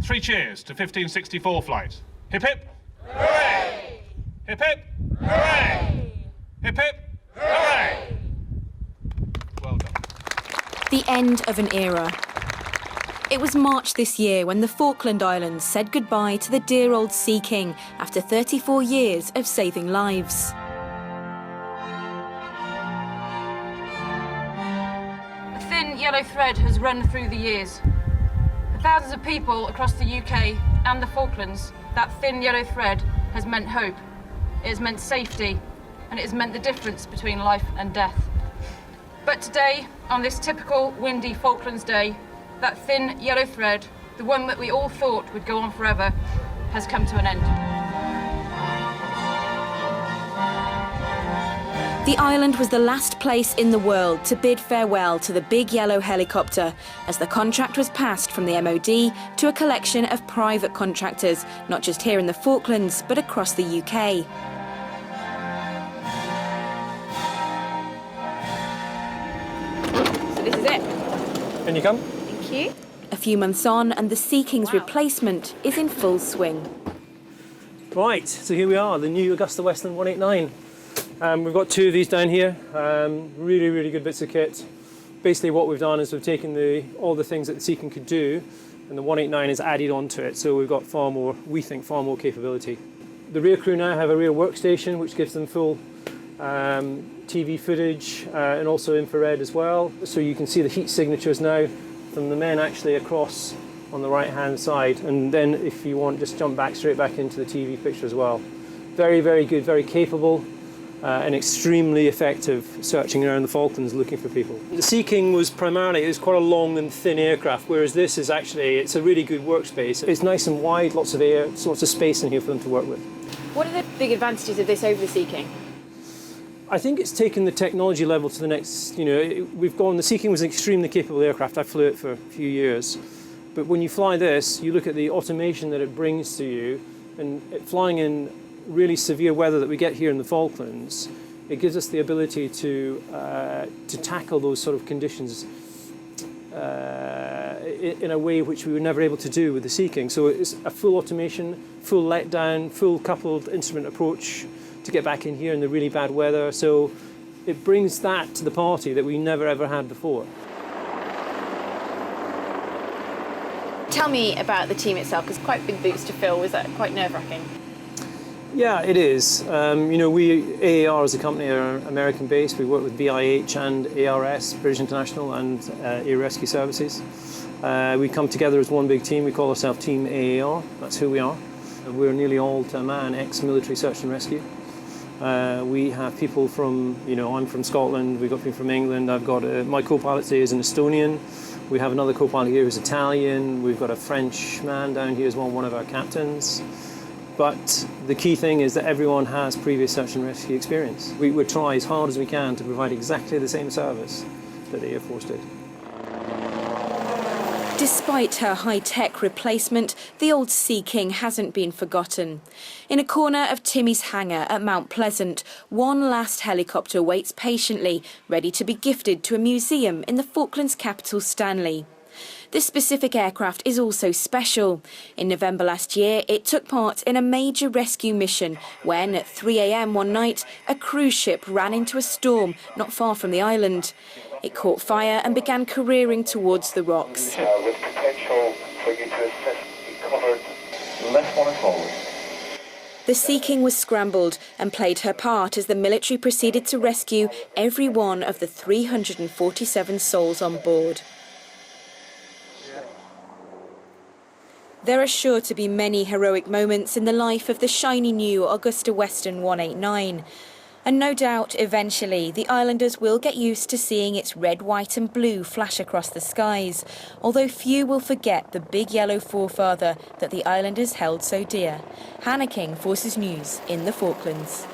3 cheers to 1564 flight. Hip hip. Hooray! Hip hip. Hooray! Hip hip. Hooray! Well done. The end of an era. It was March this year when the Falkland Islands said goodbye to the dear old Sea King after 34 years of saving lives. A thin yellow thread has run through the years. For thousands of people across the UK and the Falklands, that thin yellow thread has meant hope, it has meant safety, and it has meant the difference between life and death. But today, on this typical windy Falklands day, that thin yellow thread, the one that we all thought would go on forever, has come to an end. The island was the last place in the world to bid farewell to the big yellow helicopter, as the contract was passed from the MOD to a collection of private contractors, not just here in the Falklands, but across the UK. So this is it. Can you come? Thank you. A few months on, and the Sea King's replacement is in full swing. Right, so here we are, the new AgustaWestland 189. We've got 2 of these down here, really, really good bits of kit. Basically what we've done is we've taken all the things that the Sea King could do, and the 189 is added onto it, so we've got far more, we think, far more capability. The rear crew now have a rear workstation, which gives them full TV footage and also infrared as well. So you can see the heat signatures now from the men actually across on the right-hand side, and then if you want, just jump straight back into the TV picture as well. Very, very good, very capable. And extremely effective searching around the Falklands looking for people. The Sea King was primarily, it was quite a long and thin aircraft, whereas this is actually, it's a really good workspace. It's nice and wide, lots of air, lots of space in here for them to work with. What are the big advantages of this over the Sea King? I think it's taken the technology level to the next, the Sea King was an extremely capable aircraft. I flew it for a few years. But when you fly this, you look at the automation that it brings to you, and flying in really severe weather that we get here in the Falklands, it gives us the ability to tackle those sort of conditions in a way which we were never able to do with the Sea King. So it's a full automation, full letdown, full coupled instrument approach to get back in here in the really bad weather. So it brings that to the party that we never ever had before. Tell me about the team itself, because quite big boots to fill. Was that quite nerve-wracking? Yeah, it is. We, AAR as a company, are American-based. We work with BIH and ARS, British International, and Air Rescue Services. We come together as one big team. We call ourselves Team AAR. That's who we are. We're nearly all to a man ex-military search and rescue. We have people from, I'm from Scotland. We've got people from England. I've got my co-pilot today is an Estonian. We have another co-pilot here who's Italian. We've got a French man down here as well, one of our captains. But the key thing is that everyone has previous search and rescue experience. We try as hard as we can to provide exactly the same service that the Air Force did. Despite her high-tech replacement, the old Sea King hasn't been forgotten. In a corner of Timmy's hangar at Mount Pleasant, one last helicopter waits patiently, ready to be gifted to a museum in the Falklands capital, Stanley. This specific aircraft is also special. In November last year, it took part in a major rescue mission when, at 3 a.m. one night, a cruise ship ran into a storm not far from the island. It caught fire and began careering towards the rocks. With potential for you to assist, be covered left one and forward. The Sea King was scrambled and played her part as the military proceeded to rescue every one of the 347 souls on board. There are sure to be many heroic moments in the life of the shiny new AgustaWestland 189. And no doubt, eventually, the islanders will get used to seeing its red, white and blue flash across the skies, although few will forget the big yellow forefather that the islanders held so dear. Hannah King, Forces News, in the Falklands.